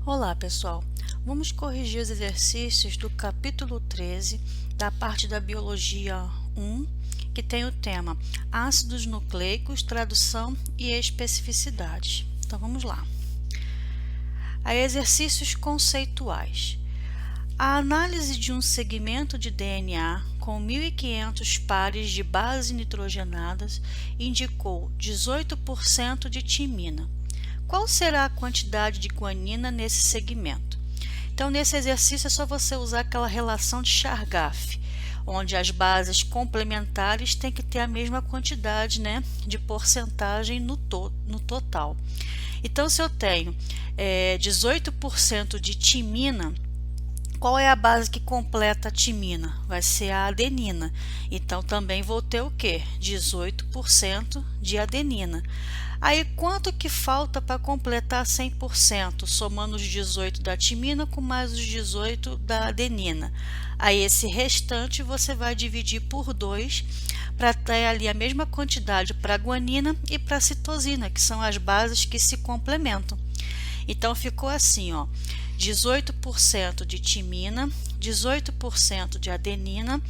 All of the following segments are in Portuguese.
Olá, pessoal! Vamos corrigir os exercícios do capítulo 13 da parte da Biologia 1, que tem o tema Ácidos nucleicos, tradução e especificidades. Então, vamos lá. Aí, exercícios conceituais. A análise de um segmento de DNA com 1.500 pares de bases nitrogenadas indicou 18% de timina. Qual será a quantidade de guanina nesse segmento? Então, nesse exercício é só você usar aquela relação de Chargaff, onde as bases complementares têm que ter a mesma quantidade, de porcentagem no total. Então, se eu tenho 18% de timina, qual é a base que completa a timina? Vai ser a adenina. Então, também vou ter o quê? 18% de adenina. Aí, quanto que falta para completar 100%? Somando os 18 da timina com mais os 18 da adenina. Aí, esse restante você vai dividir por 2 para ter ali a mesma quantidade para a guanina e para a citosina, que são as bases que se complementam. Então, ficou assim, ó. 18% de timina, 18% de adenina,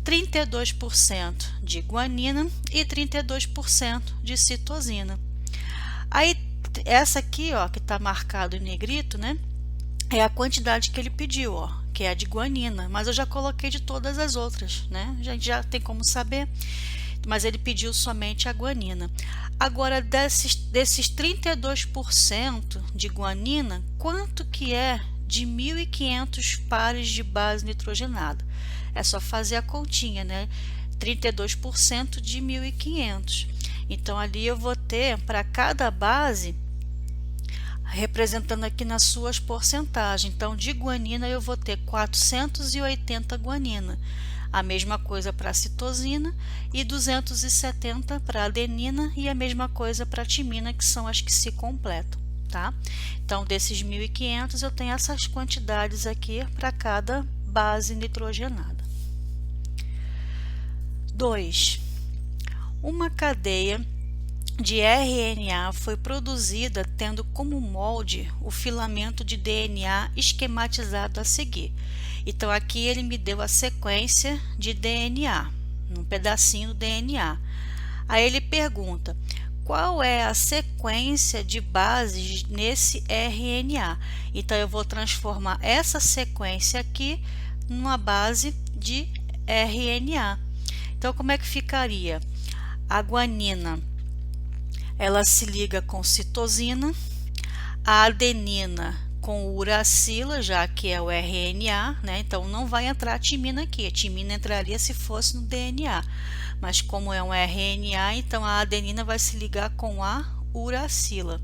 32% de guanina e 32% de citosina. Aí, essa aqui, ó, que está marcado em negrito, é a quantidade que ele pediu, ó, que é a de guanina, mas eu já coloquei de todas as outras, A gente já tem como saber, mas ele pediu somente a guanina. Agora, desses 32% de guanina, quanto que é de 1.500 pares de base nitrogenada? É só fazer a continha, 32% de 1.500. Então, ali eu vou ter para cada base, representando aqui nas suas porcentagens. Então, de guanina eu vou ter 480 guanina. A mesma coisa para a citosina e 270 para a adenina e a mesma coisa para a timina, que são as que se completam, tá? Então, desses 1.500 eu tenho essas quantidades aqui para cada base nitrogenada. 2. Uma cadeia de RNA foi produzida tendo como molde o filamento de DNA esquematizado a seguir. Então, aqui ele me deu a sequência de DNA, um pedacinho do DNA. Aí ele pergunta, qual é a sequência de bases nesse RNA? Então, eu vou transformar essa sequência aqui numa base de RNA. Então, como é que ficaria? A guanina, ela se liga com citosina, a adenina com uracila, já que é o RNA, então não vai entrar a timina aqui. A timina entraria se fosse no DNA, mas como é um RNA, então a adenina vai se ligar com a uracila.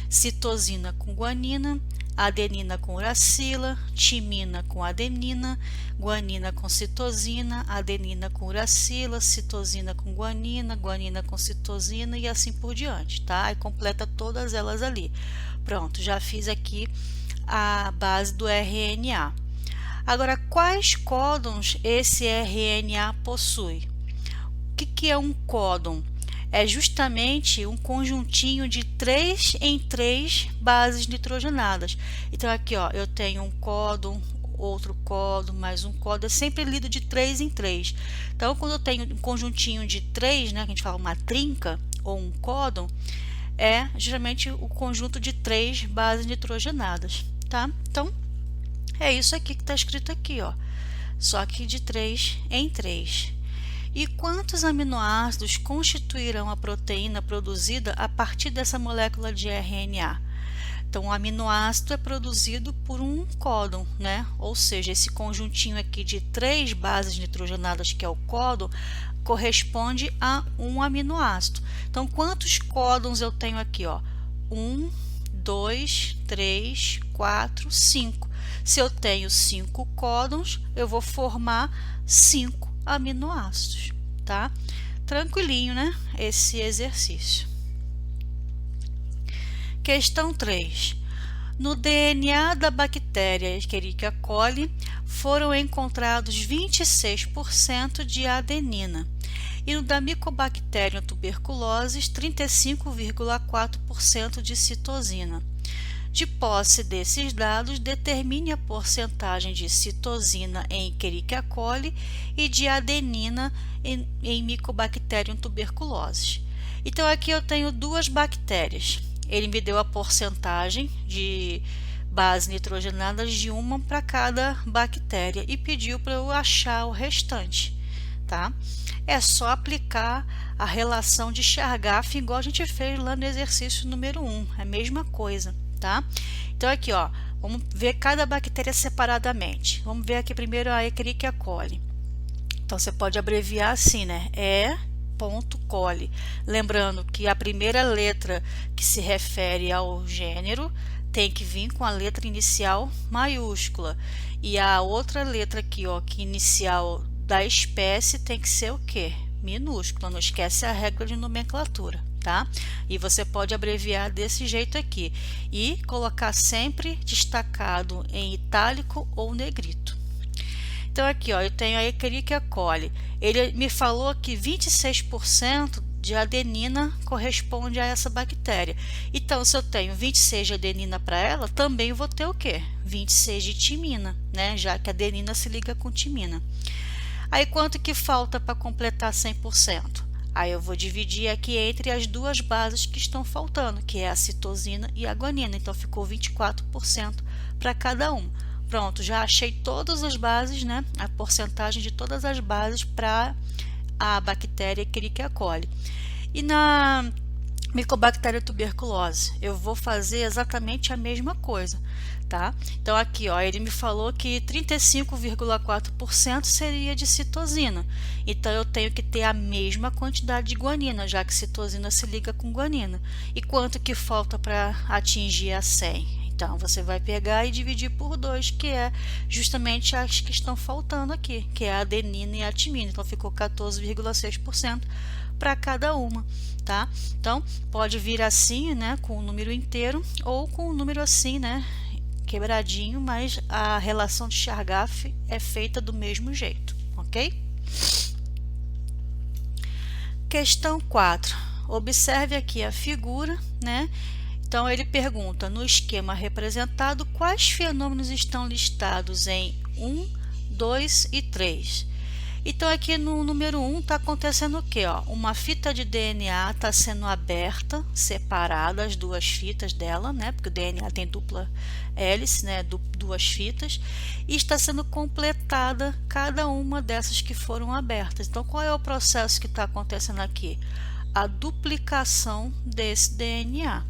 Citosina com guanina, adenina com uracila, timina com adenina, guanina com citosina, adenina com uracila, citosina com guanina, guanina com citosina e assim por diante, tá? E completa todas elas ali. Pronto, já fiz aqui a base do RNA. Agora, quais códons esse RNA possui? O que é um códon? É justamente um conjuntinho de 3 em 3 bases nitrogenadas. Então, aqui, ó, eu tenho um códon, outro códon, mais um códon, é sempre lido de 3 em 3. Então, quando eu tenho um conjuntinho de 3, que a gente fala uma trinca ou um códon, é justamente o conjunto de 3 bases nitrogenadas, tá? Então, é isso aqui que está escrito aqui, ó, só que de 3 em 3. E quantos aminoácidos constituirão a proteína produzida a partir dessa molécula de RNA? Então, o aminoácido é produzido por um códon, Ou seja, esse conjuntinho aqui de 3 bases nitrogenadas, que é o códon, corresponde a um aminoácido. Então, quantos códons eu tenho aqui? 1, 2, 3, 4, 5. Se eu tenho 5 códons, eu vou formar 5 aminoácidos, tá? Tranquilinho, Esse exercício. Questão 3. No DNA da bactéria Escherichia coli foram encontrados 26% de adenina e no da Mycobacterium tuberculosis 35,4% de citosina. De posse desses dados, determine a porcentagem de citosina em Escherichia coli e de adenina em Mycobacterium tuberculosis. Então aqui eu tenho duas bactérias. Ele me deu a porcentagem de bases nitrogenadas de uma para cada bactéria e pediu para eu achar o restante, tá? É só aplicar a relação de Chargaff igual a gente fez lá no exercício número 1, é a mesma coisa, tá? Então aqui, ó, vamos ver cada bactéria separadamente. Vamos ver aqui primeiro a Escherichia coli. Então você pode abreviar assim, né? E.coli. Lembrando que a primeira letra que se refere ao gênero tem que vir com a letra inicial maiúscula. E a outra letra aqui, ó, que inicial da espécie tem que ser o quê? Minúscula. Não esquece a regra de nomenclatura, tá? E você pode abreviar desse jeito aqui. E colocar sempre destacado em itálico ou negrito. Então aqui, ó, eu tenho a Escherichia coli. Ele me falou que 26% de adenina corresponde a essa bactéria. Então, se eu tenho 26 de adenina para ela, também vou ter o quê? 26 de timina, né? Já que a adenina se liga com timina. Aí, quanto que falta para completar 100%? Aí eu vou dividir aqui entre as duas bases que estão faltando, que é a citosina e a guanina. Então, ficou 24% para cada um. Pronto, já achei todas as bases, né? A porcentagem de todas as bases para a bactéria Escherichia coli. E na Mycobacterium tuberculose, eu vou fazer exatamente a mesma coisa, tá? Então aqui, ó, ele me falou que 35,4% seria de citosina. Então eu tenho que ter a mesma quantidade de guanina, já que citosina se liga com guanina. E quanto que falta para atingir a 100? Então, você vai pegar e dividir por 2, que é justamente as que estão faltando aqui, que é a adenina e a timina. Então, ficou 14,6% para cada uma, tá? Então, pode vir assim, né, com o número inteiro, ou com o número assim, né, quebradinho, mas a relação de Chargaff é feita do mesmo jeito, ok? Questão 4. Observe aqui a figura, né? Então, ele pergunta, no esquema representado, quais fenômenos estão listados em 1, 2 e 3? Então, aqui no número 1 está acontecendo o quê? Ó? Uma fita de DNA está sendo aberta, separada, as duas fitas dela, né? Porque o DNA tem dupla hélice, né? Duas fitas, e está sendo completada cada uma dessas que foram abertas. Então, qual é o processo que está acontecendo aqui? A duplicação desse DNA.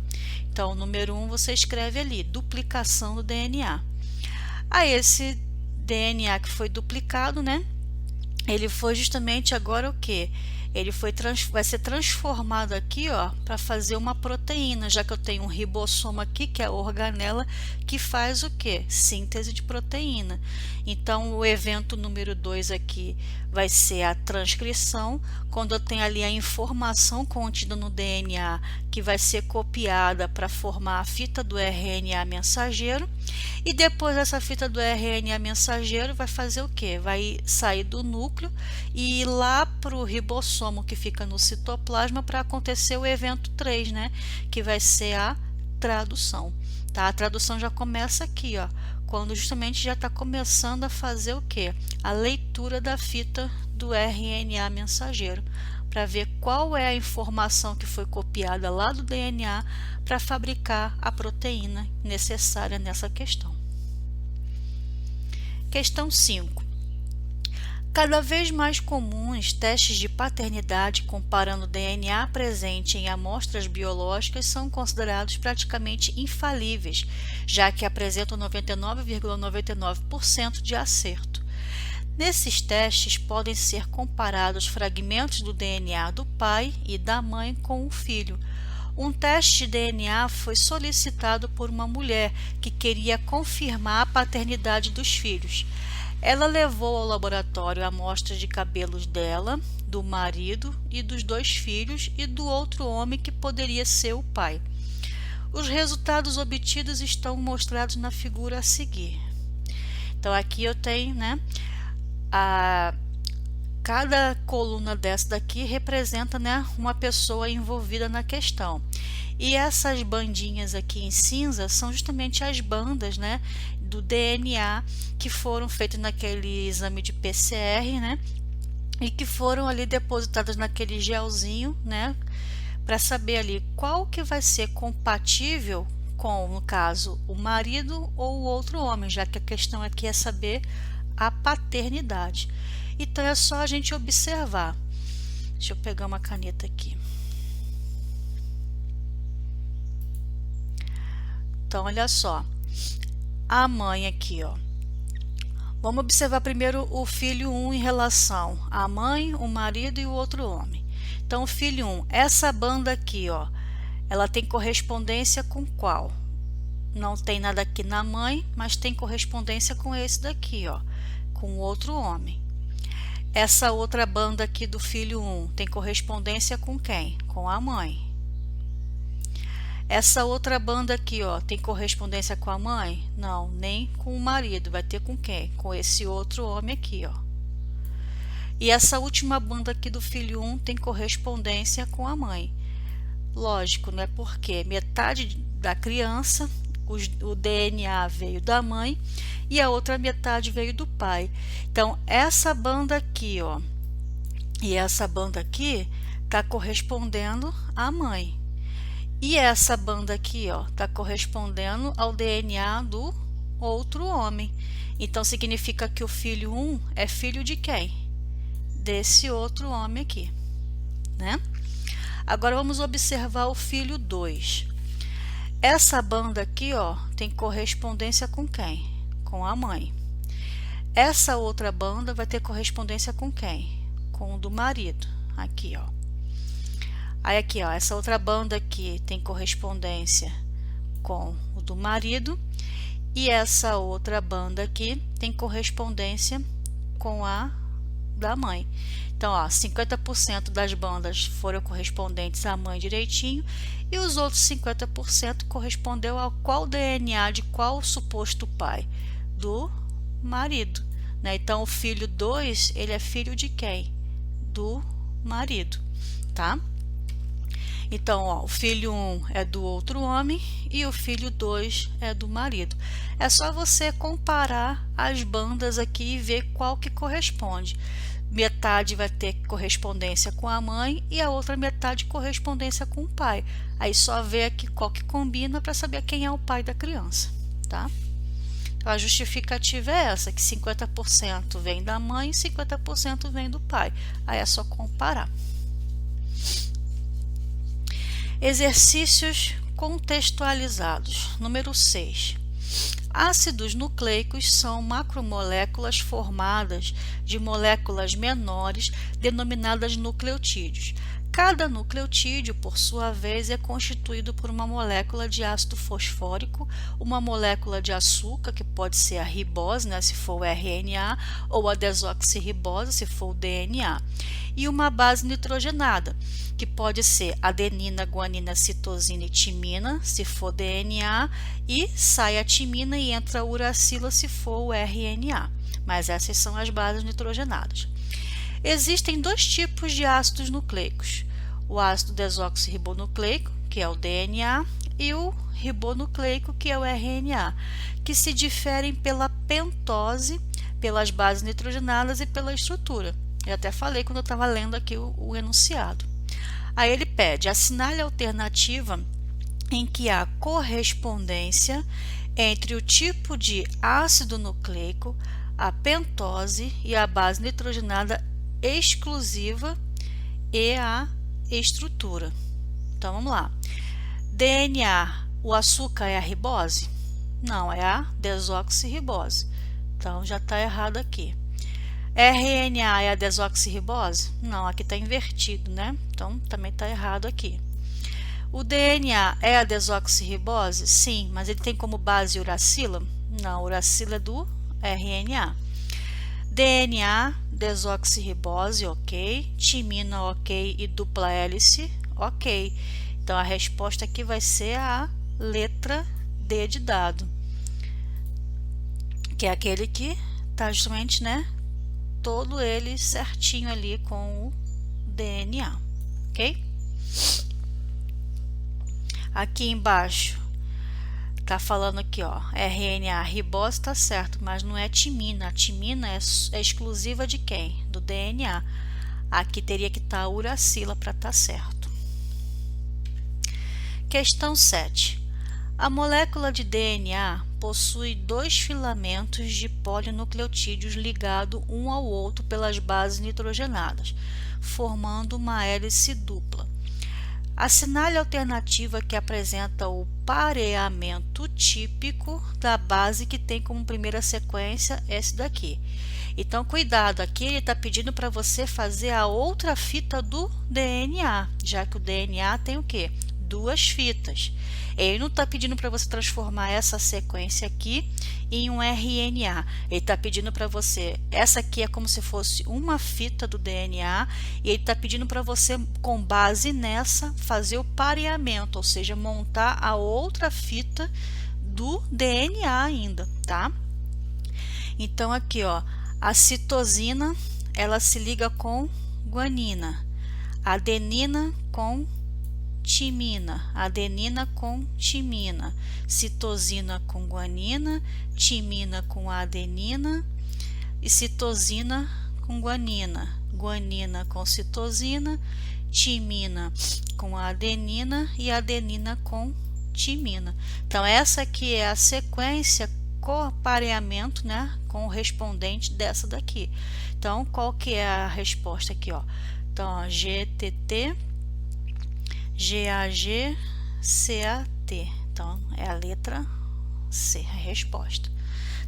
Então, o número 1 você escreve ali, duplicação do DNA. Aí, esse DNA que foi duplicado, né? Ele foi justamente agora o quê? Ele vai ser transformado aqui, ó, para fazer uma proteína, já que eu tenho um ribossomo aqui, que é a organela, que faz o quê? Síntese de proteína. Então, o evento número 2 aqui vai ser a transcrição, quando eu tenho ali a informação contida no DNA, que vai ser copiada para formar a fita do RNA mensageiro, e depois essa fita do RNA mensageiro vai fazer o quê? Vai sair do núcleo e ir lá para o ribossomo que fica no citoplasma para acontecer o evento 3, né? Que vai ser a tradução, tá? A tradução já começa aqui, ó, quando justamente já está começando a fazer o quê? A leitura da fita do RNA mensageiro, para ver qual é a informação que foi copiada lá do DNA para fabricar a proteína necessária nessa questão. Questão 5. Cada vez mais comuns testes de paternidade comparando DNA presente em amostras biológicas são considerados praticamente infalíveis, já que apresentam 99,99% de acerto. Nesses testes podem ser comparados fragmentos do DNA do pai e da mãe com o filho. Um teste de DNA foi solicitado por uma mulher que queria confirmar a paternidade dos filhos. Ela levou ao laboratório amostras de cabelos dela, do marido e dos 2 filhos e do outro homem que poderia ser o pai. Os resultados obtidos estão mostrados na figura a seguir. Então, aqui eu tenho, né, cada coluna dessa daqui representa, né, uma pessoa envolvida na questão. E essas bandinhas aqui em cinza são justamente as bandas, né, do DNA que foram feitas naquele exame de PCR, né, e que foram ali depositadas naquele gelzinho, né, para saber ali qual que vai ser compatível com, no caso, o marido ou o outro homem, já que a questão aqui é saber a paternidade. Então é só a gente observar. Deixa eu pegar uma caneta aqui. Então olha só, a mãe aqui, ó. Vamos observar primeiro o filho 1 em relação à mãe, o marido e o outro homem. Então o filho 1, essa banda aqui, ó, ela tem correspondência com qual? Não tem nada aqui na mãe, mas tem correspondência com esse daqui, ó, com o outro homem. Essa outra banda aqui do filho 1 tem correspondência com quem? Com a mãe. Essa outra banda aqui, ó, tem correspondência com a mãe? Não, nem com o marido. Vai ter com quem? Com esse outro homem aqui, ó. E essa última banda aqui do filho 1 tem correspondência com a mãe. Lógico, né? Porque metade da criança, o DNA veio da mãe e a outra metade veio do pai. Então, essa banda aqui, ó, e essa banda aqui tá correspondendo à mãe. E essa banda aqui, ó, tá correspondendo ao DNA do outro homem. Então, significa que o filho 1 é filho de quem? Desse outro homem aqui, né? Agora, vamos observar o filho 2. Essa banda aqui, ó, tem correspondência com quem? Com a mãe. Essa outra banda vai ter correspondência com quem? Com o do marido. Aqui, ó. Aí aqui, ó, essa outra banda aqui tem correspondência com o do marido e essa outra banda aqui tem correspondência com a da mãe. Então, ó, 50% das bandas foram correspondentes à mãe direitinho e os outros 50% correspondeu ao qual DNA de qual suposto pai? Do marido, né? Então, o filho 2, ele é filho de quem? Do marido, tá? Então, ó, o filho 1 é do outro homem e o filho 2 é do marido. É só você comparar as bandas aqui e ver qual que corresponde. Metade vai ter correspondência com a mãe e a outra metade correspondência com o pai. Aí só vê aqui qual que combina para saber quem é o pai da criança, tá? Então, a justificativa é essa, que 50% vem da mãe e 50% vem do pai. Aí é só comparar. Exercícios contextualizados. Número 6. Ácidos nucleicos são macromoléculas formadas de moléculas menores denominadas nucleotídeos. Cada nucleotídeo, por sua vez, é constituído por uma molécula de ácido fosfórico, uma molécula de açúcar, que pode ser a ribose, né, se for o RNA, ou a desoxirribose, se for o DNA, e uma base nitrogenada, que pode ser adenina, guanina, citosina e timina, se for DNA, e sai a timina e entra a uracila, se for o RNA. Mas essas são as bases nitrogenadas. Existem dois tipos de ácidos nucleicos: o ácido desoxirribonucleico, que é o DNA, e o ribonucleico, que é o RNA, que se diferem pela pentose, pelas bases nitrogenadas e pela estrutura. Eu até falei quando eu estava lendo aqui o enunciado. Aí ele pede: assinale a alternativa em que há correspondência entre o tipo de ácido nucleico, a pentose e a base nitrogenada exclusiva e a estrutura. Então vamos lá. DNA, o açúcar é a ribose? Não, é a desoxirribose. Então já está errado aqui. RNA é a desoxirribose? Não, aqui está invertido, né? Então também está errado aqui. O DNA é a desoxirribose? Sim, mas ele tem como base uracila? Não, uracila é do RNA. DNA, desoxirribose, ok. Timina, ok. E dupla hélice, ok. Então a resposta aqui vai ser a letra D de dado, que é aquele que está justamente, né, todo ele certinho ali com o DNA, ok? Aqui embaixo tá falando aqui, ó, RNA ribose, tá certo, mas não é timina. A timina é exclusiva de quem? Do DNA. Aqui teria que estar uracila para estar certo. Questão 7. A molécula de DNA possui dois filamentos de polinucleotídeos ligados um ao outro pelas bases nitrogenadas, formando uma hélice dupla. Assinale a alternativa que apresenta o pareamento típico da base que tem como primeira sequência esse daqui. Então, cuidado, aqui ele está pedindo para você fazer a outra fita do DNA, já que o DNA tem o quê? Duas fitas. Ele não está pedindo para você transformar essa sequência aqui em um RNA. Ele está pedindo para você, essa aqui é como se fosse uma fita do DNA, e ele está pedindo para você, com base nessa, fazer o pareamento, ou seja, montar a outra fita do DNA ainda, tá? Então aqui, ó, a citosina, ela se liga com guanina, adenina com timina, adenina com timina, citosina com guanina, timina com adenina e citosina com guanina, guanina com citosina, timina com adenina e adenina com timina. Então essa aqui é a sequência copareamento, né, com o respondente dessa daqui. Então qual que é a resposta aqui, ó? Então ó, GTT GAG, CAT. Então, é a letra C, a resposta.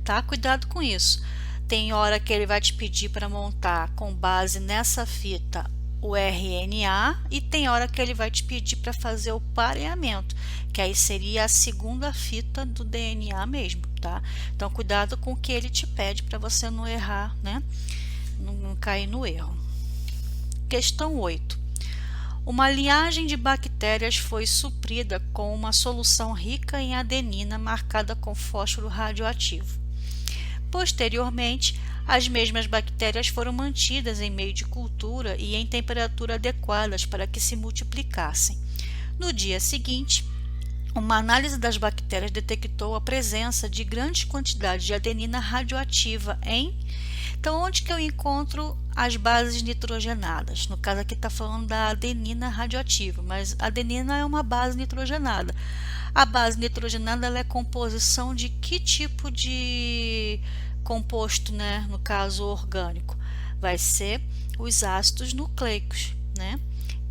Tá? Cuidado com isso. Tem hora que ele vai te pedir para montar com base nessa fita o RNA e tem hora que ele vai te pedir para fazer o pareamento, que aí seria a segunda fita do DNA mesmo, tá? Então, cuidado com o que ele te pede para você não errar, né? Não cair no erro. Questão 8. Uma linhagem de bactérias foi suprida com uma solução rica em adenina marcada com fósforo radioativo. Posteriormente, as mesmas bactérias foram mantidas em meio de cultura e em temperatura adequadas para que se multiplicassem. No dia seguinte, uma análise das bactérias detectou a presença de grandes quantidades de adenina radioativa em... Então, onde que eu encontro as bases nitrogenadas? No caso aqui está falando da adenina radioativa, mas a adenina é uma base nitrogenada. A base nitrogenada ela é composição de que tipo de composto, né? No caso orgânico, vai ser os ácidos nucleicos, né?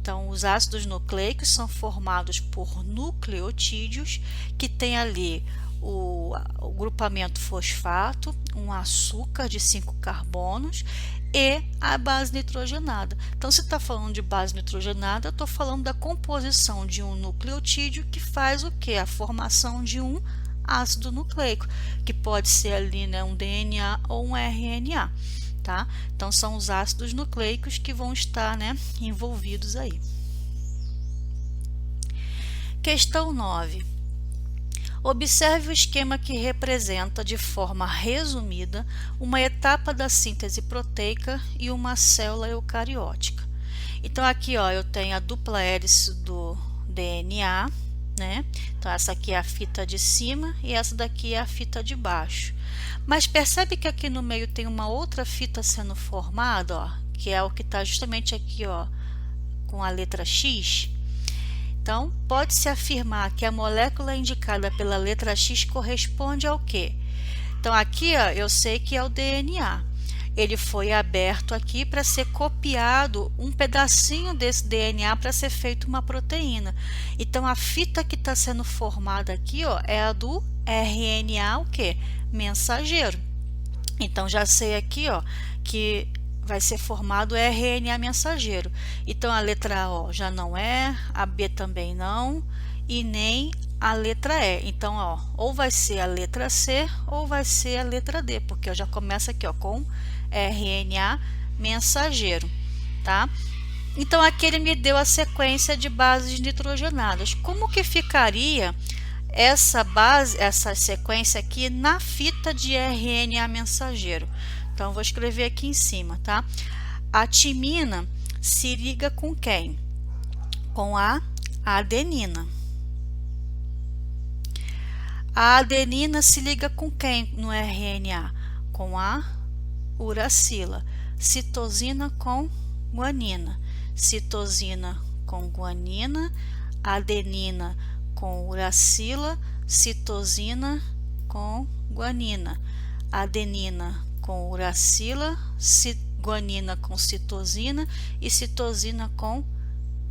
Então, os ácidos nucleicos são formados por nucleotídeos que tem ali o grupamento fosfato, um açúcar de 5 carbonos e a base nitrogenada. Então, se está falando de base nitrogenada, eu estou falando da composição de um nucleotídeo que faz o que? A formação de um ácido nucleico, que pode ser ali, né, um DNA ou um RNA. Tá? Então, são os ácidos nucleicos que vão estar, né, envolvidos aí. Questão 9. Observe o esquema que representa de forma resumida uma etapa da síntese proteica e uma célula eucariótica. Então, aqui ó, eu tenho a dupla hélice do DNA, né? Então, essa aqui é a fita de cima e essa daqui é a fita de baixo. Mas percebe que aqui no meio tem uma outra fita sendo formada, ó, que é o que está justamente aqui, ó, com a letra X. Então, pode-se afirmar que a molécula indicada pela letra X corresponde ao quê? Então, aqui ó, eu sei que é o DNA. Ele foi aberto aqui para ser copiado um pedacinho desse DNA para ser feito uma proteína. Então, a fita que está sendo formada aqui ó, é a do RNA, o quê? Mensageiro. Então, já sei aqui ó, que vai ser formado RNA mensageiro. Então, a letra O já não é, a B também não, e nem a letra E. Então, ó, ou vai ser a letra C ou vai ser a letra D, porque eu já começo aqui ó, com RNA mensageiro, tá? Então, aqui ele me deu a sequência de bases nitrogenadas. Como que ficaria essa sequência aqui na fita de RNA mensageiro? Então, vou escrever aqui em cima, tá? A timina se liga com quem? Com a adenina, A adenina se liga com quem no RNA? Com a uracila. Citosina com guanina. Citosina com guanina. Adenina com uracila. Citosina com guanina. Adenina com uracila. Guanina com citosina. E citosina com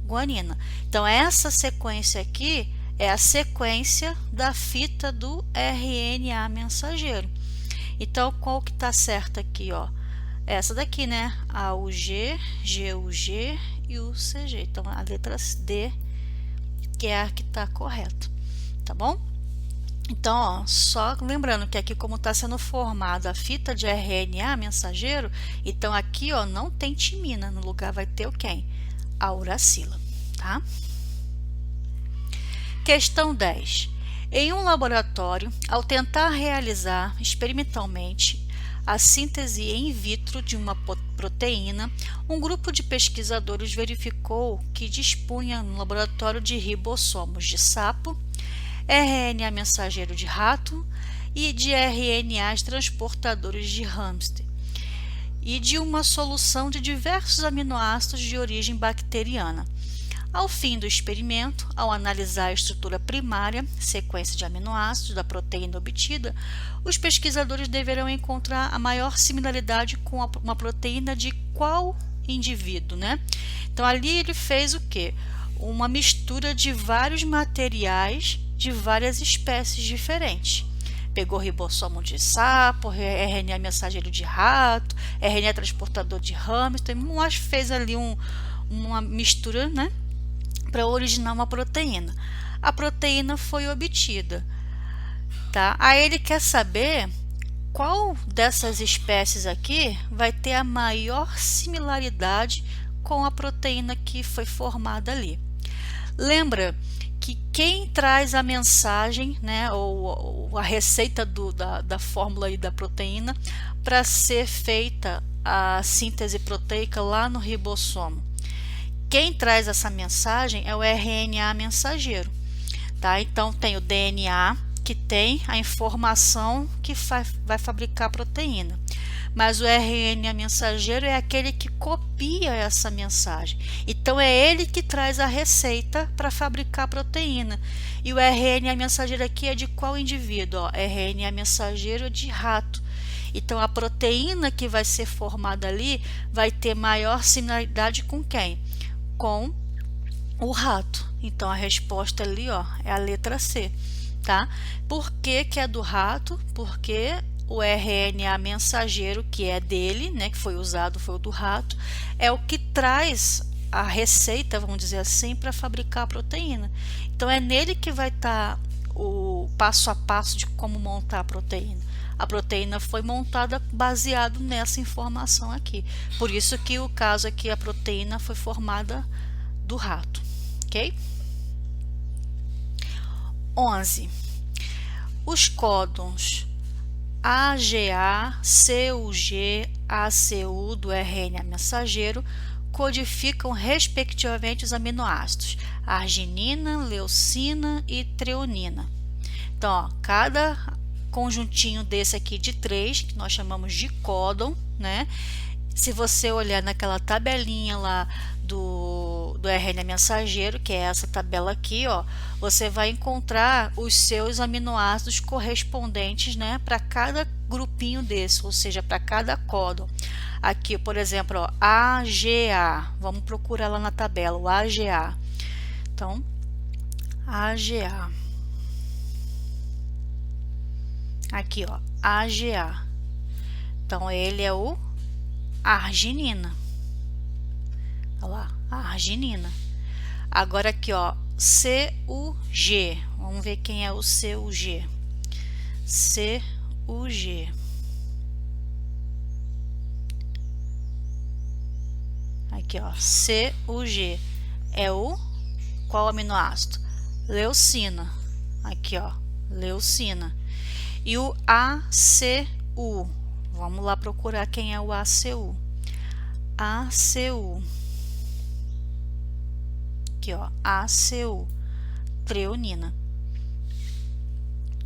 guanina. Então, essa sequência aqui é a sequência da fita do RNA mensageiro. Então, qual que está certo aqui, ó? Essa daqui, né? AUG, GUG e UCG. Então, a letra D, que é a que está correta, tá bom? Então, ó, só lembrando que aqui, como está sendo formada a fita de RNA mensageiro, então aqui, ó, não tem timina, no lugar vai ter o quem? A uracila, tá? Questão 10. Em um laboratório, ao tentar realizar experimentalmente a síntese in vitro de uma proteína, um grupo de pesquisadores verificou que dispunha no laboratório de ribossomos de sapo, RNA mensageiro de rato e de RNAs transportadores de hamster, e de uma solução de diversos aminoácidos de origem bacteriana. Ao fim do experimento, ao analisar a estrutura primária, sequência de aminoácidos da proteína obtida, os pesquisadores deverão encontrar a maior similaridade com uma proteína de qual indivíduo, né? Então, ali ele fez o quê? Uma mistura de vários materiais de várias espécies diferentes. Pegou ribossomo de sapo, RNA mensageiro de rato, RNA transportador de hamster, mas fez ali uma mistura, né, para originar uma proteína. A proteína foi obtida, tá? Aí ele quer saber qual dessas espécies aqui vai ter a maior similaridade com a proteína que foi formada ali. Lembra que quem traz a mensagem, né, ou a receita da fórmula aí da proteína para ser feita a síntese proteica lá no ribossomo? Quem traz essa mensagem é o RNA mensageiro, tá? Então tem o DNA, que tem a informação que vai fabricar a proteína, mas o RNA mensageiro é aquele que copia essa mensagem. Então é ele que traz a receita para fabricar a proteína. E o RNA mensageiro aqui é de qual indivíduo? Ó, RNA mensageiro de rato. Então a proteína que vai ser formada ali vai ter maior similaridade com quem? Com o rato. Então a resposta ali, ó, é a letra C, tá? Por que que é do rato? Porque o RNA mensageiro, que é dele, né, que foi usado, foi o do rato, é o que traz a receita, vamos dizer assim, para fabricar a proteína. Então é nele que vai estar o passo a passo de como montar a proteína. A proteína foi montada baseado nessa informação aqui. Por isso que o caso aqui, a proteína foi formada do rato, ok? 11. Os códons AGA, CUG, ACU do RNA mensageiro codificam respectivamente os aminoácidos arginina, leucina e treonina. Então, ó, cada conjuntinho desse aqui de 3, que nós chamamos de códon, né? Se você olhar naquela tabelinha lá do RNA mensageiro, que é essa tabela aqui, ó, você vai encontrar os seus aminoácidos correspondentes, né, para cada grupinho desse, ou seja, para cada códon. Aqui, por exemplo, ó, AGA, vamos procurar lá na tabela, o AGA. Então, AGA. Aqui, ó, AGA. Então, ele é o arginina. Olha lá, a arginina. Agora aqui, ó, CUG. Vamos ver quem é o CUG. CUG. Aqui, ó, CUG. É o qual aminoácido? Leucina. Aqui, ó, leucina. E o ACU. Vamos lá procurar quem é o ACU. ACU. Aqui, ó, ACU, treonina.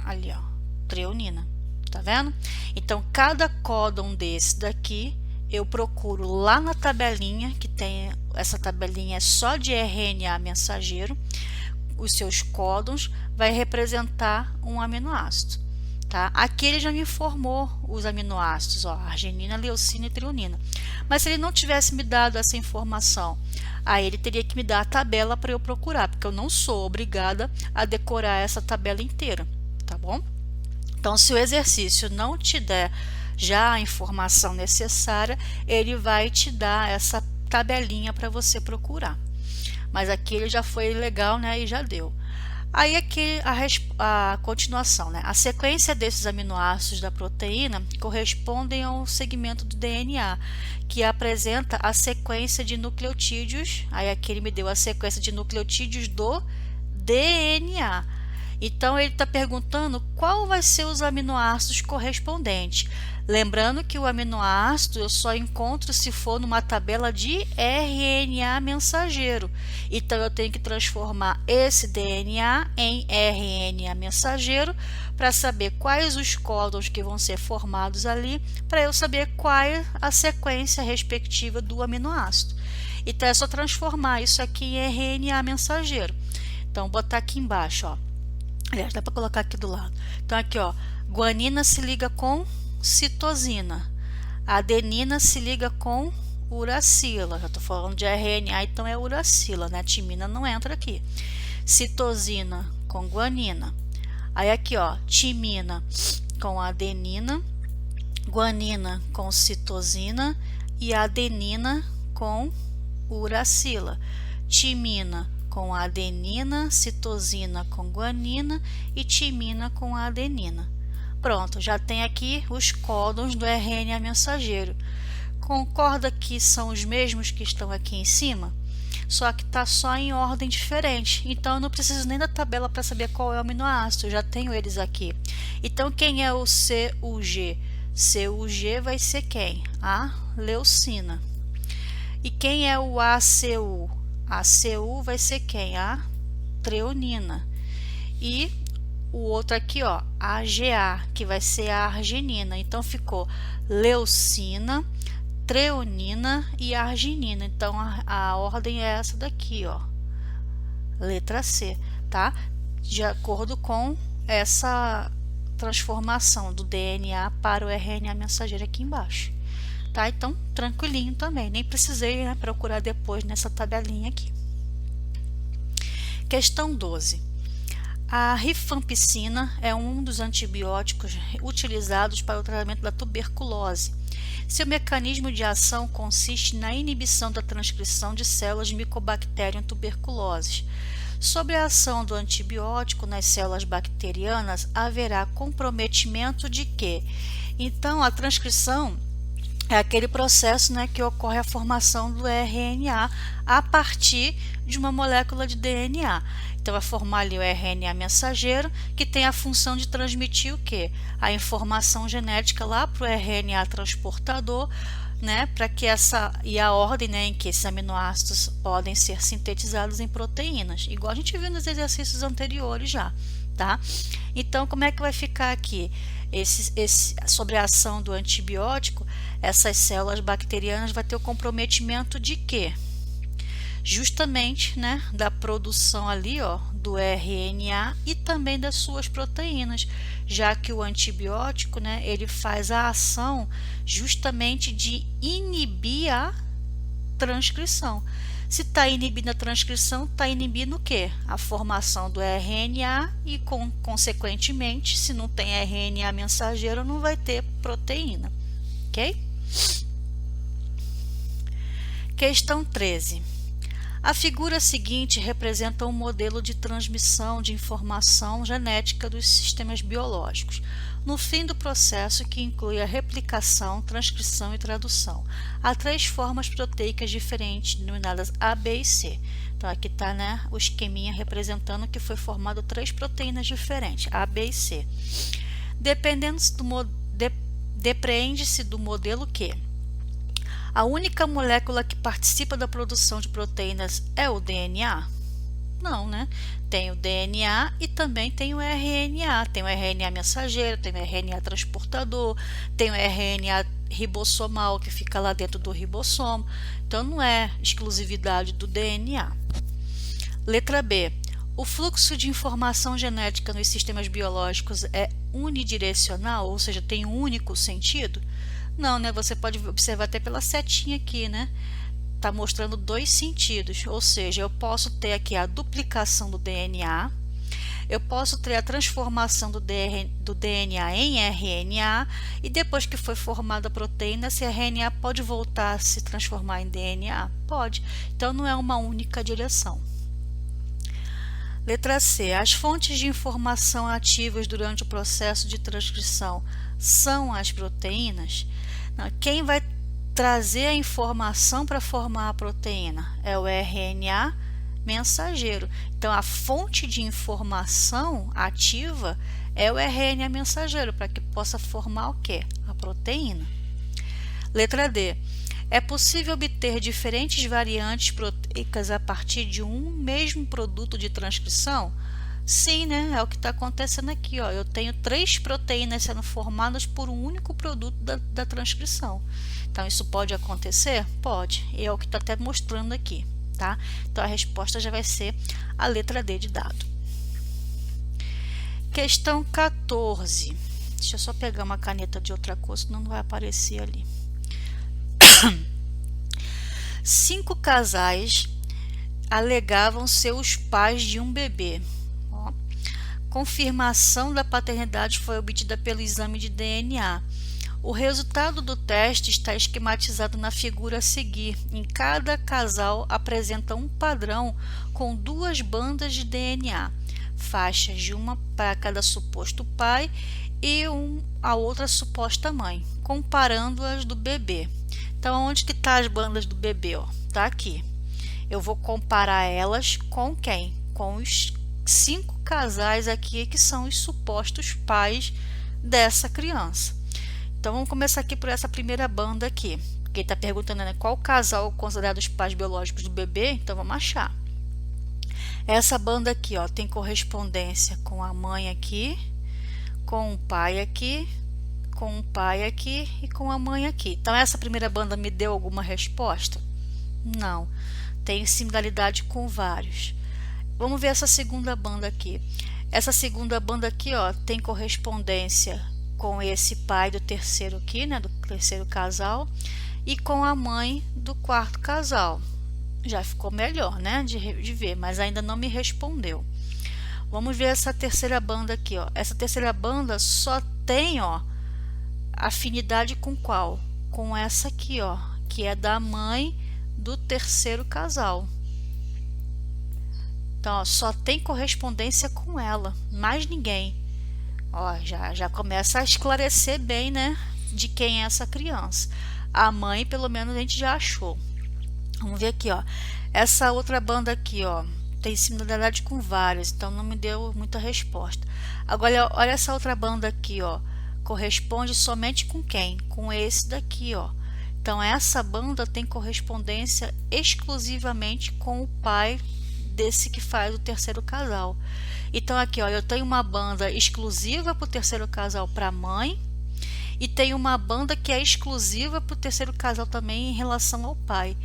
ali, ó, treonina. Tá vendo? Então, cada códon desse daqui, eu procuro lá na tabelinha, que tem, essa tabelinha é só de RNA mensageiro, os seus códons vai representar um aminoácido, tá? Aqui ele já me informou os aminoácidos, ó, arginina, leucina e treonina. Mas se ele não tivesse me dado essa informação, aí ele teria que me dar a tabela para eu procurar, porque eu não sou obrigada a decorar essa tabela inteira, tá bom? Então, se o exercício não te der já a informação necessária, ele vai te dar essa tabelinha para você procurar. Mas aqui ele já foi legal, né? E já deu. Aí aqui a continuação, né? A sequência desses aminoácidos da proteína correspondem ao segmento do DNA, que apresenta a sequência de nucleotídeos. Aí aqui ele me deu a sequência de nucleotídeos do DNA. Então ele está perguntando qual vai ser os aminoácidos correspondentes. Lembrando que o aminoácido eu só encontro se for numa tabela de RNA mensageiro. Então eu tenho que transformar esse DNA em RNA mensageiro para saber quais os códons que vão ser formados ali, para eu saber qual é a sequência respectiva do aminoácido. Então é só transformar isso aqui em RNA mensageiro. Então vou botar aqui embaixo, ó. Aliás, dá para colocar aqui do lado. Então aqui, ó, guanina se liga com citosina, a adenina se liga com uracila. Já estou falando de RNA, então é uracila, né? A timina não entra aqui. Citosina com guanina. Aí aqui, ó, timina com adenina, guanina com citosina e adenina com uracila. Timina com adenina, citosina com guanina e timina com adenina. Pronto, já tem aqui os códons do RNA mensageiro. Concorda que são os mesmos que estão aqui em cima? Só que está só em ordem diferente. Então, eu não preciso nem da tabela para saber qual é o aminoácido. Eu já tenho eles aqui. Então, quem é o CUG? CUG vai ser quem? A leucina. E quem é o ACU? ACU vai ser quem? A treonina. E o outro aqui, ó, AGA, que vai ser a arginina. Então, ficou leucina, treonina e arginina. Então, a ordem é essa daqui, ó. Letra C, tá? De acordo com essa transformação do DNA para o RNA mensageiro aqui embaixo. Tá? Então, tranquilinho também. Nem precisei, né, procurar depois nessa tabelinha aqui. Questão 12. A rifampicina é um dos antibióticos utilizados para o tratamento da tuberculose. Seu mecanismo de ação consiste na inibição da transcrição de células de Mycobacterium tuberculosis. Sobre a ação do antibiótico nas células bacterianas, haverá comprometimento de quê? Então, a transcrição é aquele processo, né, que ocorre a formação do RNA a partir de uma molécula de DNA. Então, vai formar ali o RNA mensageiro, que tem a função de transmitir o quê? A informação genética lá para o RNA transportador, né, para que e a ordem, né, em que esses aminoácidos podem ser sintetizados em proteínas, igual a gente viu nos exercícios anteriores já, tá? Então, como é que vai ficar aqui? Sobre a ação do antibiótico, essas células bacterianas vai ter o comprometimento de quê? Justamente, né, da produção ali, ó, do RNA e também das suas proteínas, já que o antibiótico, né, ele faz a ação justamente de inibir a transcrição. Se está inibindo a transcrição, está inibindo o quê? A formação do RNA e, consequentemente, se não tem RNA mensageiro, não vai ter proteína. Ok? Questão 13. A figura seguinte representa um modelo de transmissão de informação genética dos sistemas biológicos, no fim do processo que inclui a replicação, transcrição e tradução. Há 3 formas proteicas diferentes, denominadas A, B e C. Então, aqui está, né, o esqueminha representando que foi formado 3 proteínas diferentes, A, B e C. Depreende-se do modelo que a única molécula que participa da produção de proteínas é o DNA? Não, né? Tem o DNA e também tem o RNA. Tem o RNA mensageiro, tem o RNA transportador, tem o RNA ribossomal que fica lá dentro do ribossomo. Então não é exclusividade do DNA. Letra B. O fluxo de informação genética nos sistemas biológicos é unidirecional, ou seja, tem um único sentido? Não, né? Você pode observar até pela setinha aqui, né? Está mostrando dois sentidos, ou seja, eu posso ter aqui a duplicação do DNA, eu posso ter a transformação do DNA em RNA, e depois que foi formada a proteína, esse RNA pode voltar a se transformar em DNA? Pode. Então não é uma única direção. Letra C. As fontes de informação ativas durante o processo de transcrição são as proteínas? Quem vai trazer a informação para formar a proteína é o RNA mensageiro. Então, a fonte de informação ativa é o RNA mensageiro, para que possa formar o quê? A proteína. Letra D. É possível obter diferentes variantes proteicas a partir de um mesmo produto de transcrição? Sim, né? É o que está acontecendo aqui, ó. Eu tenho 3 proteínas sendo formadas por um único produto da transcrição. Então, isso pode acontecer? Pode. É o que está até mostrando aqui, tá? Então, a resposta já vai ser a letra D de dado. Questão 14. Deixa eu só pegar uma caneta de outra cor, senão não vai aparecer ali. 5 casais alegavam ser os pais de um bebê. Ó. Confirmação da paternidade foi obtida pelo exame de DNA. O resultado do teste está esquematizado na figura a seguir. Em cada casal apresenta um padrão com 2 bandas de DNA, faixas de uma para cada suposto pai e a outra suposta mãe, comparando-as do bebê. Então, onde que tá as bandas do bebê? Ó? Tá aqui. Eu vou comparar elas com quem? Com os 5 casais aqui que são os supostos pais dessa criança. Então, vamos começar aqui por essa primeira banda aqui. Porque está perguntando, né, qual casal é considerado os pais biológicos do bebê? Então, vamos achar. Essa banda aqui, ó, tem correspondência com a mãe aqui, com o pai aqui, com o pai aqui e com a mãe aqui. Então, essa primeira banda me deu alguma resposta? Não. Tem similaridade com vários. Vamos ver essa segunda banda aqui. Essa segunda banda aqui, ó, tem correspondência com esse pai do terceiro aqui, né, do terceiro casal, e com a mãe do quarto casal. Já ficou melhor, né, de ver, mas ainda não me respondeu. Vamos ver essa terceira banda aqui, ó. Essa terceira banda só tem, ó, afinidade com qual? Com essa aqui, ó, que é da mãe do terceiro casal. Então, ó, só tem correspondência com ela, mais ninguém. Ó, já começa a esclarecer bem, né, de quem é essa criança. A mãe, pelo menos, a gente já achou. Vamos ver aqui, ó. Essa outra banda aqui, ó, tem similaridade com várias, então não me deu muita resposta. Agora, olha essa outra banda aqui, ó. Corresponde somente com quem? Com esse daqui, ó. Então, essa banda tem correspondência exclusivamente com o pai desse que faz o terceiro casal. Então, aqui, ó, eu tenho uma banda exclusiva para o terceiro casal para a mãe e tenho uma banda que é exclusiva para o terceiro casal também em relação ao pai.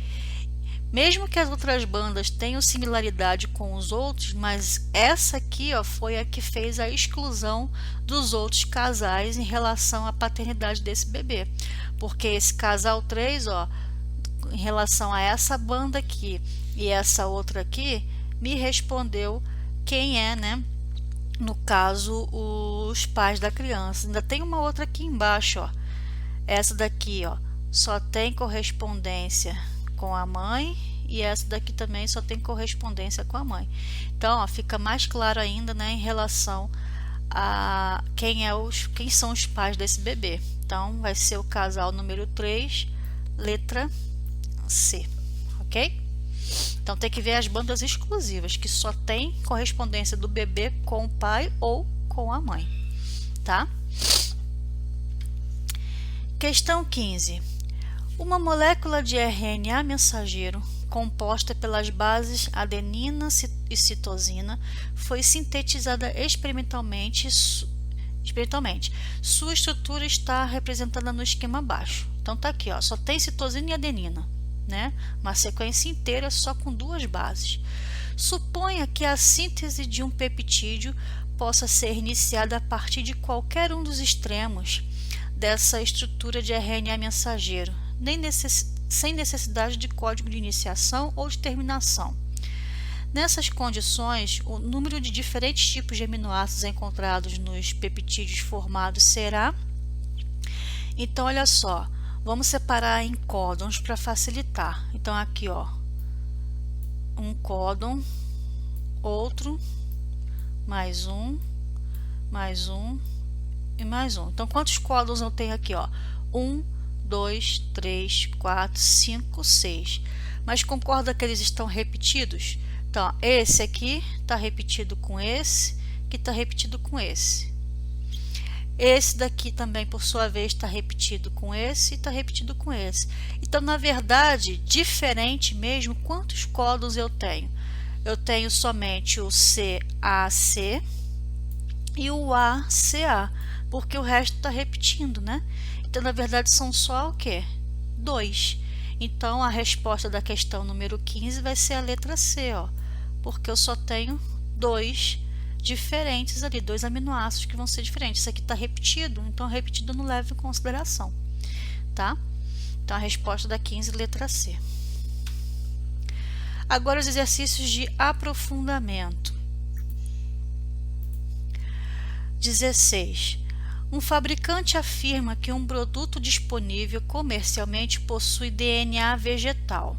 Mesmo que as outras bandas tenham similaridade com os outros, mas essa aqui, ó, foi a que fez a exclusão dos outros casais em relação à paternidade desse bebê. Porque esse casal 3, ó, em relação a essa banda aqui e essa outra aqui, me respondeu quem é, né, no caso, os pais da criança. Ainda tem uma outra aqui embaixo, ó. Essa daqui, ó, só tem correspondência com a mãe e essa daqui também só tem correspondência com a mãe. Então, ó, fica mais claro ainda, né, em relação a quem são os pais desse bebê. Então, vai ser o casal número 3, letra C, ok? Então, tem que ver as bandas exclusivas, que só tem correspondência do bebê com o pai ou com a mãe, tá? Questão 15. Uma molécula de RNA mensageiro composta pelas bases adenina e citosina foi sintetizada experimentalmente. Sua estrutura está representada no esquema abaixo. Então tá aqui, ó, só tem citosina e adenina, né? Uma sequência inteira só com duas bases. Suponha que a síntese de um peptídeo possa ser iniciada a partir de qualquer um dos extremos dessa estrutura de RNA mensageiro, sem necessidade de código de iniciação ou de terminação. Nessas condições, o número de diferentes tipos de aminoácidos encontrados nos peptídeos formados será... Então, olha só, vamos separar em códons para facilitar. Então, aqui, ó, um códon, outro, mais um e mais um. Então, quantos códons eu tenho aqui, ó? 1, 2, 3, 4, 5, 6. Mas concorda que eles estão repetidos? Então, ó, esse aqui está repetido com esse, que está repetido com esse. Esse daqui também, por sua vez, está repetido com esse e está repetido com esse. Então, na verdade, diferente mesmo, quantos códons eu tenho? Eu tenho somente o CAC e o ACA, porque o resto está repetindo, né? Então, na verdade, são só o quê? 2. Então, a resposta da questão número 15 vai ser a letra C, ó, porque eu só tenho 2 diferentes ali, 2 aminoácidos que vão ser diferentes. Isso aqui está repetido, então repetido não leva em consideração, tá? Então, a resposta da 15, letra C. Agora, os exercícios de aprofundamento. 16. Um fabricante afirma que um produto disponível comercialmente possui DNA vegetal,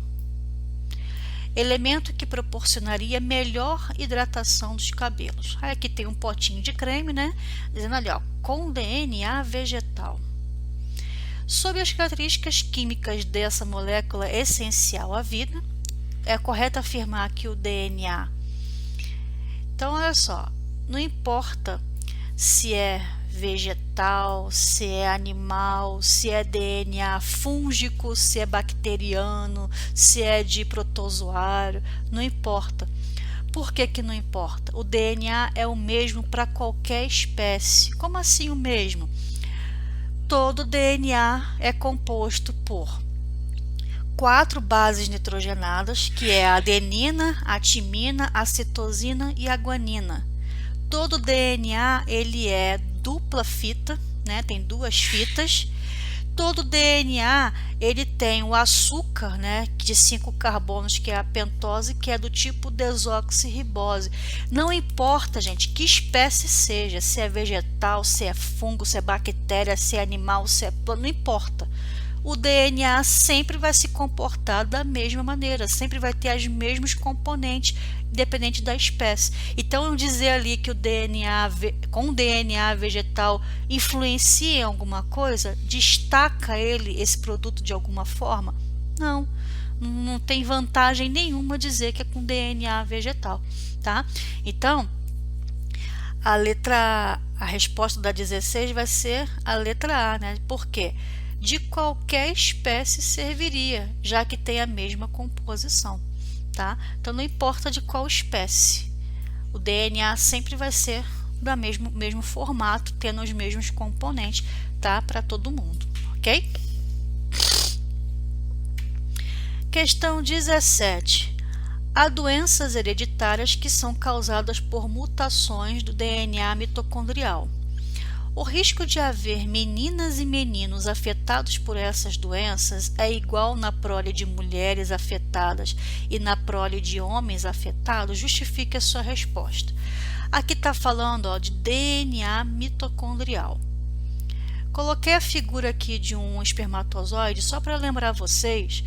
elemento que proporcionaria melhor hidratação dos cabelos. Aí aqui tem um potinho de creme, né? Dizendo ali, ó, com DNA vegetal. Sob as características químicas dessa molécula essencial à vida, é correto afirmar que o DNA... Então, olha só, não importa se é vegetal, se é animal, se é DNA fúngico, se é bacteriano, se é de protozoário, não importa. Por que que não importa? O DNA é o mesmo para qualquer espécie. Como assim o mesmo? Todo DNA é composto por 4 bases nitrogenadas, que é a adenina, a timina, a citosina e a guanina. Todo DNA ele é dupla fita, né? Tem 2 fitas. Todo DNA ele tem o açúcar, né? De 5 carbonos, que é a pentose, que é do tipo desoxirribose. Não importa, gente, que espécie seja, se é vegetal, se é fungo, se é bactéria, se é animal, se é planta, não importa. O DNA sempre vai se comportar da mesma maneira, sempre vai ter os mesmos componentes, independente da espécie. Então, dizer ali que o DNA com DNA vegetal influencia em alguma coisa, destaca esse produto de alguma forma? Não, não tem vantagem nenhuma dizer que é com DNA vegetal, tá? Então, a resposta da 16 vai ser a letra A, né? Por quê? De qualquer espécie serviria, já que tem a mesma composição, tá? Então, não importa de qual espécie, o DNA sempre vai ser do mesmo formato, tendo os mesmos componentes, tá? Para todo mundo, ok? Questão 17. Há doenças hereditárias que são causadas por mutações do DNA mitocondrial. O risco de haver meninas e meninos afetados por essas doenças é igual na prole de mulheres afetadas e na prole de homens afetados? Justifique a sua resposta. Aqui está falando, ó, de DNA mitocondrial. Coloquei a figura aqui de um espermatozoide só para lembrar vocês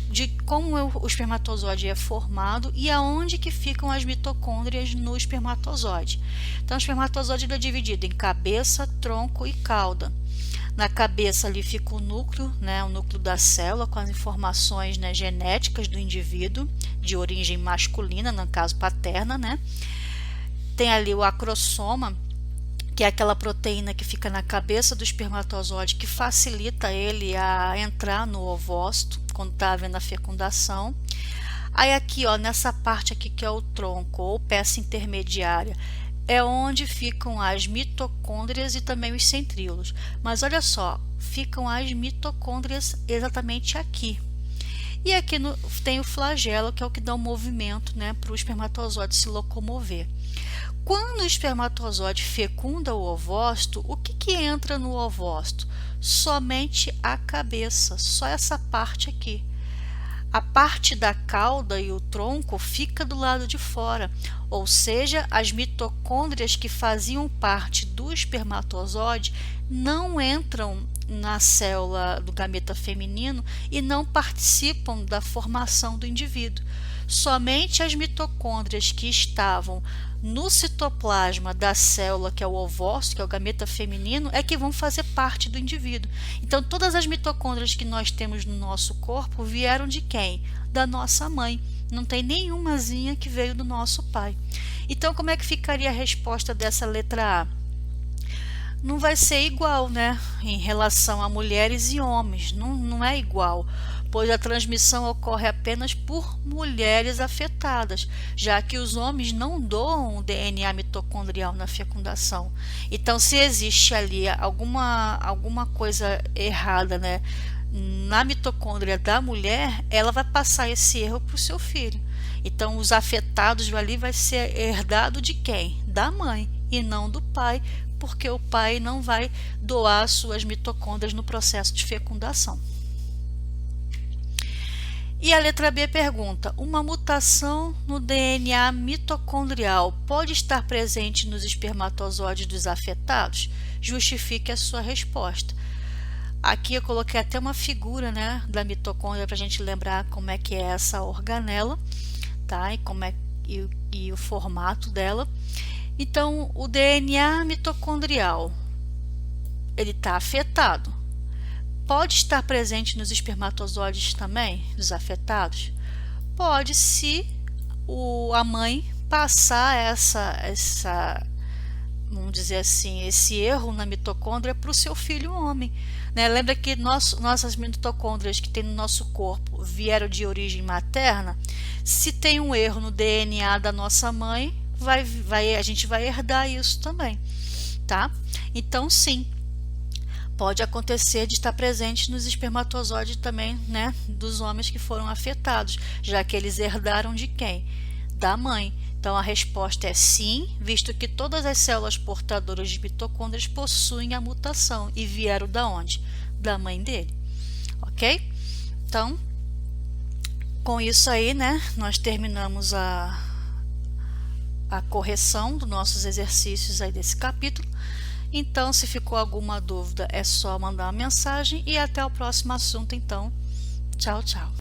de como o espermatozoide é formado e aonde que ficam as mitocôndrias no espermatozoide. Então, o espermatozoide é dividido em cabeça, tronco e cauda. Na cabeça ali fica o núcleo, né, o núcleo da célula, com as informações, né, genéticas do indivíduo, de origem masculina, no caso paterna, né? Tem ali o acrossoma, que é aquela proteína que fica na cabeça do espermatozoide, que facilita ele a entrar no ovócito, quando está havendo a fecundação. Aí aqui, ó, nessa parte aqui que é o tronco ou peça intermediária, é onde ficam as mitocôndrias e também os centríolos. Mas olha só, ficam as mitocôndrias exatamente aqui. E aqui tem o flagelo, que é o que dá o movimento, né, para o espermatozoide se locomover. Quando o espermatozoide fecunda o ovócito, o que entra no ovócito? Somente a cabeça, só essa parte aqui. A parte da cauda e o tronco fica do lado de fora, ou seja, as mitocôndrias que faziam parte do espermatozoide não entram na célula do gameta feminino e não participam da formação do indivíduo. Somente as mitocôndrias que estavam no citoplasma da célula, que é o ovócito, que é o gameta feminino, é que vão fazer parte do indivíduo. Então, todas as mitocôndrias que nós temos no nosso corpo vieram de quem? Da nossa mãe. Não tem nenhumazinha que veio do nosso pai. Então, como é que ficaria a resposta dessa letra A? Não vai ser igual, né? Em relação a mulheres e homens. Não é igual, pois a transmissão ocorre apenas por mulheres afetadas, já que os homens não doam o DNA mitocondrial na fecundação. Então, se existe ali alguma coisa errada, né, na mitocôndria da mulher, ela vai passar esse erro para o seu filho. Então, os afetados ali vai ser herdado de quem? Da mãe e não do pai, porque o pai não vai doar suas mitocôndrias no processo de fecundação. E a letra B pergunta: uma mutação no DNA mitocondrial pode estar presente nos espermatozoides dos afetados? Justifique a sua resposta. Aqui eu coloquei até uma figura, né, da mitocôndria para a gente lembrar como é que é essa organela, tá? E o formato dela. Então, o DNA mitocondrial, ele está afetado. Pode estar presente nos espermatozoides também, dos afetados? Pode, se a mãe passar vamos dizer assim, esse erro na mitocôndria para o seu filho homem. Né? Lembra que nossas mitocôndrias que tem no nosso corpo vieram de origem materna? Se tem um erro no DNA da nossa mãe, a gente vai herdar isso também, tá? Então, sim, pode acontecer de estar presente nos espermatozoides também, né, dos homens que foram afetados, já que eles herdaram de quem? Da mãe. Então, a resposta é sim, visto que todas as células portadoras de mitocôndrias possuem a mutação e vieram da onde? Da mãe dele, ok? Então, com isso aí, né, nós terminamos a correção dos nossos exercícios aí desse capítulo. Então, se ficou alguma dúvida, é só mandar uma mensagem e até o próximo assunto, então. Tchau, tchau.